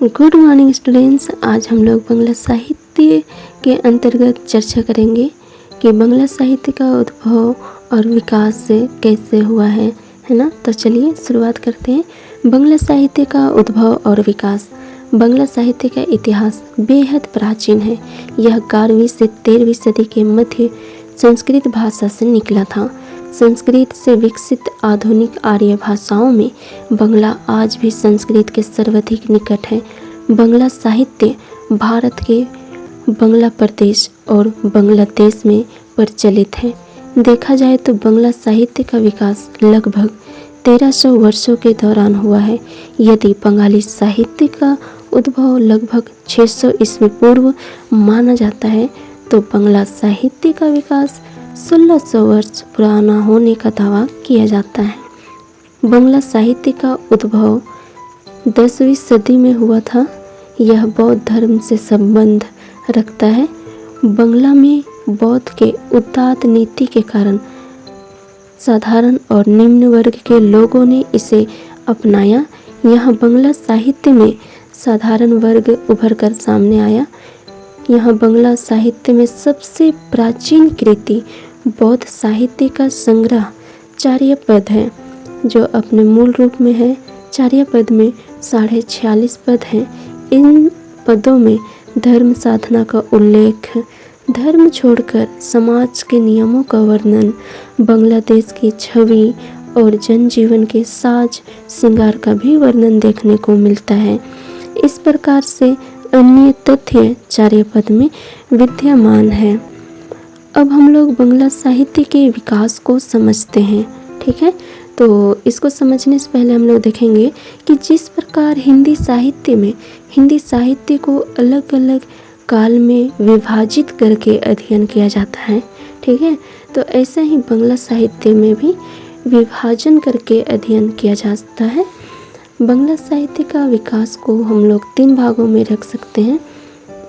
Good morning students. आज हम लोग बांग्ला साहित्य के अंतर्गत चर्चा करेंगे कि बांग्ला साहित्य का उद्भव और विकास से कैसे हुआ है ना। तो चलिए शुरुआत करते हैं। बांग्ला साहित्य का उद्भव और विकास। बांग्ला साहित्य का इतिहास बेहद प्राचीन है। यह 11वीं से 13वीं सदी के मध्य संस्कृत भाषा से निकला था। संस्कृत से विकसित आधुनिक आर्य भाषाओं में बांग्ला आज भी संस्कृत के सर्वाधिक निकट है। बांग्ला साहित्य भारत के बांग्ला प्रदेश और बांग्लादेश में प्रचलित है। देखा जाए तो बांग्ला साहित्य का विकास लगभग 1300 वर्षों के दौरान हुआ है। यदि बंगाली साहित्य का उद्भव लगभग 600 ईस्वी पूर्व माना जाता है, तो बांग्ला साहित्य का विकास 1600 वर्ष पुराना होने का दावा किया जाता है। बांग्ला साहित्य का उद्भव 10वीं सदी में हुआ था। यह बौद्ध धर्म से संबंध रखता है। बांग्ला में बौद्ध के उदात्त नीति के कारण साधारण और निम्न वर्ग के लोगों ने इसे अपनाया। यहाँ बांग्ला साहित्य में साधारण वर्ग उभर कर सामने आया। यहाँ बांग्ला साहित्य में सबसे प्राचीन कृति बौद्ध साहित्य का संग्रह चार्यपद है, जो अपने मूल रूप में है। चार्यपद में 46.5 पद हैं। इन पदों में धर्म साधना का उल्लेख, धर्म छोड़कर समाज के नियमों का वर्णन, बांग्लादेश की छवि और जनजीवन के साज श्रृंगार का भी वर्णन देखने को मिलता है। इस प्रकार से अन्य तथ्य चार्यपद में विद्यमान है। अब हम लोग बांग्ला साहित्य के विकास को समझते हैं, ठीक है। तो इसको समझने से पहले हम लोग देखेंगे कि जिस प्रकार हिंदी साहित्य को अलग अलग काल में विभाजित करके अध्ययन किया जाता है, ठीक है, तो ऐसे ही बांग्ला साहित्य में भी विभाजन करके अध्ययन किया जाता है। बांग्ला साहित्य का विकास को हम लोग 3 भागों में रख सकते हैं,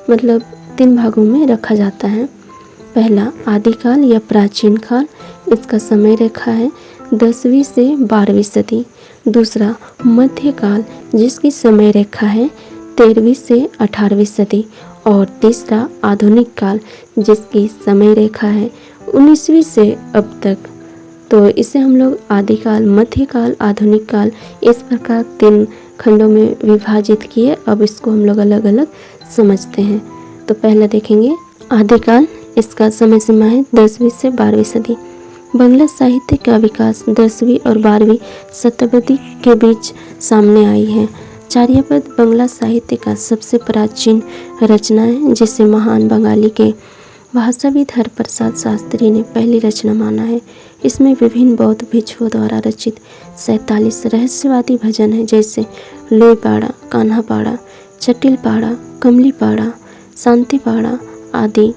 मतलब 3 भागों में रखा जाता है। पहला आदिकाल या प्राचीन काल, इसका समय रेखा है 10वीं से 12वीं सदी। दूसरा मध्यकाल, जिसकी समय रेखा है 13वीं से 18वीं सदी। और तीसरा आधुनिक काल, जिसकी समय रेखा है 19वीं से अब तक। तो इसे हम लोग आदिकाल, मध्यकाल, आधुनिक काल इस प्रकार 3 खंडों में विभाजित किए। अब इसको हम लोग अलग अलग समझते हैं। तो पहला देखेंगे आदिकाल। इसका समय सीमा है 10वीं से 12वीं सदी। बांग्ला साहित्य का विकास 10वीं और 12वीं शताब्दी के बीच सामने आई है। चार्यपद बांग्ला साहित्य का सबसे प्राचीन रचना है, जिसे महान बंगाली के भाषाविद हरप्रसाद शास्त्री ने पहली रचना माना है। इसमें विभिन्न बौद्ध भिक्षुओं द्वारा रचित 47 रहस्यवादी भजन है, जैसे लोईपाड़ा, कान्हापाड़ा, चटिलपाड़ा, कमलीपाड़ा, शांतिपाड़ा आदि।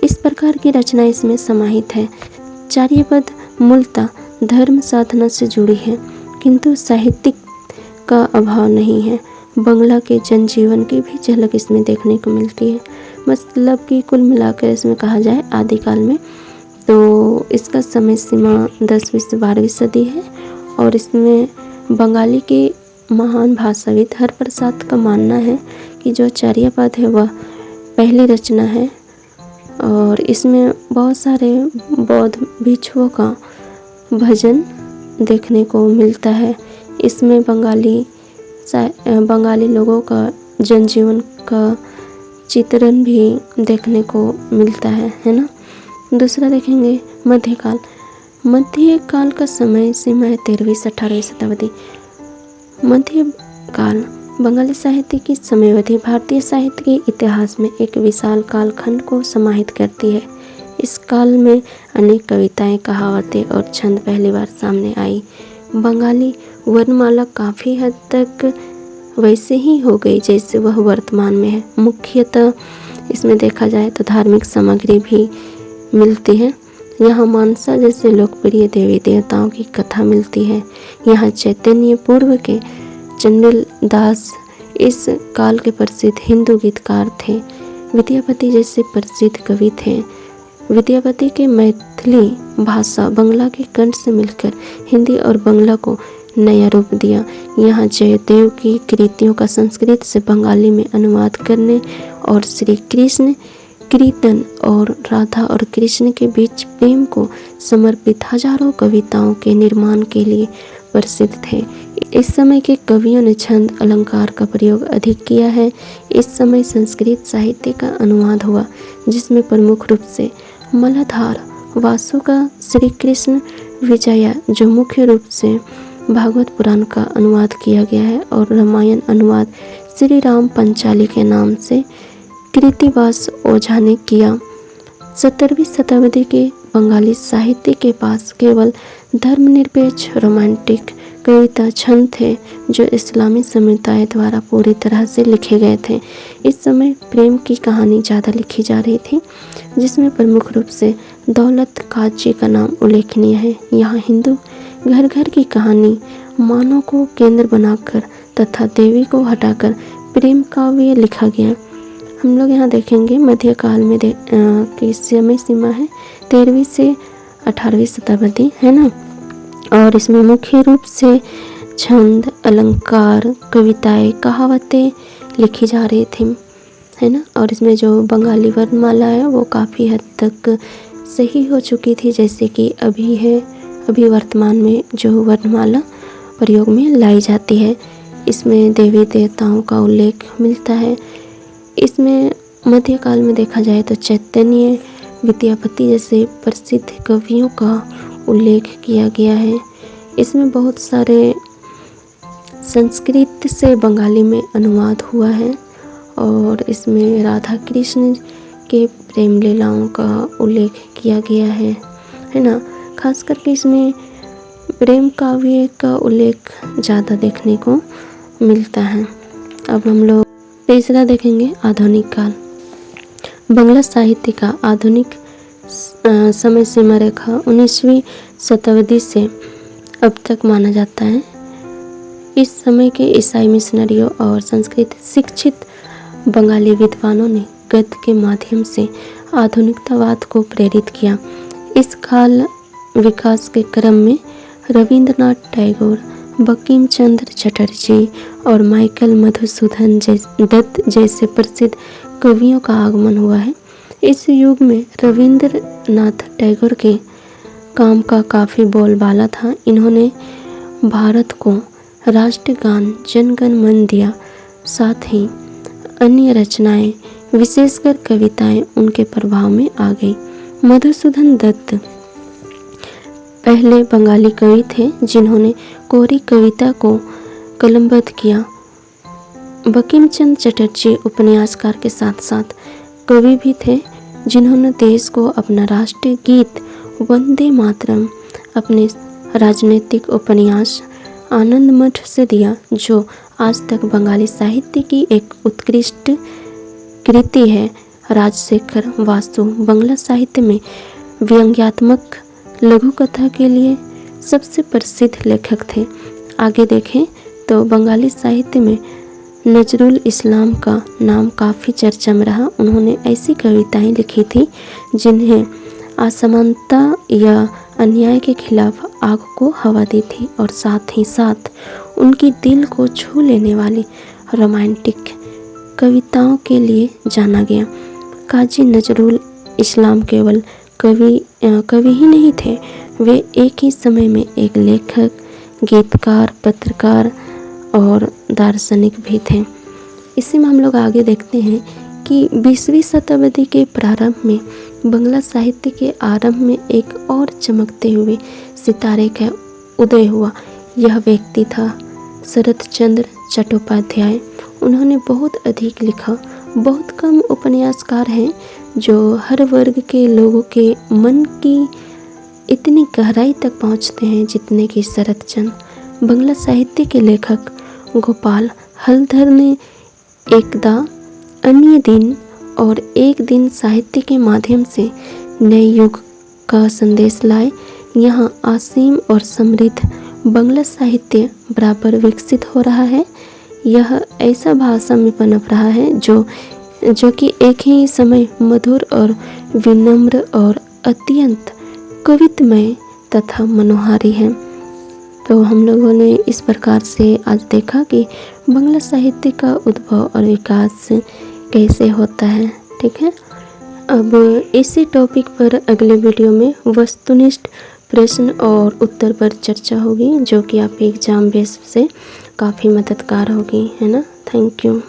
इस प्रकार की रचना इसमें समाहित है। चार्यपद मूलतः धर्म साधना से जुड़ी है, किंतु साहित्यिक का अभाव नहीं है। बांग्ला के जनजीवन की भी झलक इसमें देखने को मिलती है। मतलब कि कुल मिलाकर इसमें कहा जाए आदिकाल में, तो इसका समय सीमा 10वीं से 12वीं सदी है। और इसमें बंगाली के महान भाषाविद हरप्रसाद का मानना है कि जो चार्यपद है वह पहली रचना है। और इसमें बहुत सारे बौद्ध भिक्षुओं का भजन देखने को मिलता है। इसमें बंगाली लोगों का जनजीवन का चित्रण भी देखने को मिलता है ना। दूसरा देखेंगे मध्यकाल। मध्यकाल का समय सीमा है 13वीं से 18वीं शताब्दी। मध्यकाल बंगाली साहित्य की समयावधि भारतीय साहित्य के इतिहास में एक विशाल कालखंड को समाहित करती है। इस काल में अनेक कविताएं, कहावतें और छंद पहली बार सामने आई। बंगाली वर्णमाला काफ़ी हद तक वैसे ही हो गई जैसे वह वर्तमान में है। मुख्यतः इसमें देखा जाए तो धार्मिक सामग्री भी मिलती है। यहाँ मानसा जैसे लोकप्रिय देवी देवताओं की कथा मिलती है। यहाँ चैतन्य पूर्व के चंडल दास इस काल के प्रसिद्ध हिंदू गीतकार थे। विद्यापति जैसे प्रसिद्ध कवि थे। विद्यापति के मैथिली भाषा बंगला के कंठ से मिलकर हिंदी और बंगला को नया रूप दिया। यहाँ जयदेव की कृतियों का संस्कृत से बंगाली में अनुवाद करने और श्री कृष्ण कीर्तन और राधा और कृष्ण के बीच प्रेम को समर्पित हजारों कविताओं के निर्माण के लिए प्रसिद्ध थे। इस समय के कवियों ने छंद अलंकार का प्रयोग अधिक किया है। इस समय संस्कृत साहित्य का अनुवाद हुआ, जिसमें प्रमुख रूप से मलाधार वासु का श्री कृष्ण विजया, जो मुख्य रूप से भागवत पुराण का अनुवाद किया गया है, और रामायण अनुवाद श्री राम पंचाली के नाम से कृतिवास ओझा ने किया। 17वीं शताब्दी के बंगाली साहित्य के पास केवल धर्मनिरपेक्ष रोमांटिक कविता छंद थे, जो इस्लामी समुदाय द्वारा पूरी तरह से लिखे गए थे। इस समय प्रेम की कहानी ज़्यादा लिखी जा रही थी, जिसमें प्रमुख रूप से दौलत काजी का नाम उल्लेखनीय है। यहाँ हिंदू घर घर की कहानी, मानव को केंद्र बनाकर तथा देवी को हटाकर प्रेम काव्य लिखा गया। हम लोग यहाँ देखेंगे मध्यकाल में की समय सीमा है 13वीं से 18वीं शताब्दी, है ना। और इसमें मुख्य रूप से छंद अलंकार, कविताएं, कहावतें लिखी जा रही थी, है ना। और इसमें जो बंगाली वर्णमाला है वो काफ़ी हद तक सही हो चुकी थी, जैसे कि अभी वर्तमान में जो वर्णमाला प्रयोग में लाई जाती है। इसमें देवी देवताओं का उल्लेख मिलता है। इसमें मध्यकाल में देखा जाए तो चैतन्य, विद्यापति जैसे प्रसिद्ध कवियों का उल्लेख किया गया है। इसमें बहुत सारे संस्कृत से बंगाली में अनुवाद हुआ है, और इसमें राधा कृष्ण के प्रेम लीलाओं का उल्लेख किया गया है ना। खास करके इसमें प्रेम काव्य का उल्लेख ज़्यादा देखने को मिलता है। अब हम लोग तीसरा देखेंगे आधुनिक काल। बंगला साहित्य का आधुनिक समय सीमा रेखा 19वीं शताब्दी से अब तक माना जाता है। इस समय के ईसाई मिशनरियों और संस्कृत शिक्षित बंगाली विद्वानों ने गद्य के माध्यम से आधुनिकतावाद को प्रेरित किया। इस काल विकास के क्रम में रविंद्रनाथ टैगोर, बंकिम चंद्र चटर्जी और माइकल मधुसूदन दत्त जैसे प्रसिद्ध कवियों का आगमन हुआ है। इस युग में रविंद्रनाथ टैगोर के काम का काफ़ी बोलबाला था। इन्होंने भारत को राष्ट्रगान जनगण मन दिया। साथ ही अन्य रचनाएं, विशेषकर कविताएं उनके प्रभाव में आ गई। मधुसूदन दत्त पहले बंगाली कवि थे जिन्होंने कोरी कविता को कलमबद्ध किया। बंकिम चंद्र चटर्जी उपन्यासकार के साथ साथ कवि भी थे, जिन्होंने देश को अपना राष्ट्रीय गीत वंदे मातरम, अपने राजनीतिक उपन्यास आनंद मठ से दिया, जो आज तक बंगाली साहित्य की एक उत्कृष्ट कृति है। राजशेखर वासु बंगला साहित्य में व्यंग्यात्मक लघु कथा के लिए सबसे प्रसिद्ध लेखक थे। आगे देखें तो बंगाली साहित्य में नजरुल इस्लाम का नाम काफ़ी चर्चा में रहा। उन्होंने ऐसी कविताएं लिखी थी जिन्हें असमानता या अन्याय के खिलाफ आग को हवा दी थी, और साथ ही साथ उनकी दिल को छू लेने वाली रोमांटिक कविताओं के लिए जाना गया। काजी नजरुल इस्लाम केवल कवि ही नहीं थे, वे एक ही समय में एक लेखक, गीतकार, पत्रकार और दार्शनिक भी थे। इसी में हम लोग आगे देखते हैं कि 20वीं शताब्दी के प्रारंभ में बंगला साहित्य के आरंभ में एक और चमकते हुए सितारे का उदय हुआ। यह व्यक्ति था शरत चंद्र चट्टोपाध्याय। उन्होंने बहुत अधिक लिखा। बहुत कम उपन्यासकार हैं जो हर वर्ग के लोगों के मन की इतनी गहराई तक पहुंचते हैं जितने कि शरत चंद्र। बंगला साहित्य के लेखक गोपाल हलधर ने एकदा, अन्य दिन और एक दिन साहित्य के माध्यम से नए युग का संदेश लाए। यहाँ असीम और समृद्ध बंगला साहित्य बराबर विकसित हो रहा है। यह ऐसा भाषा में पनप रहा है जो कि एक ही समय मधुर और विनम्र और अत्यंत कवित्वमय तथा मनोहारी है। तो हम लोगों ने इस प्रकार से आज देखा कि बांग्ला साहित्य का उद्भव और विकास कैसे होता है। ठीक है, अब इसी टॉपिक पर अगले वीडियो में वस्तुनिष्ठ प्रश्न और उत्तर पर चर्चा होगी, जो कि आपके एग्ज़ाम बेस से काफ़ी मददगार होगी, है ना। Thank you.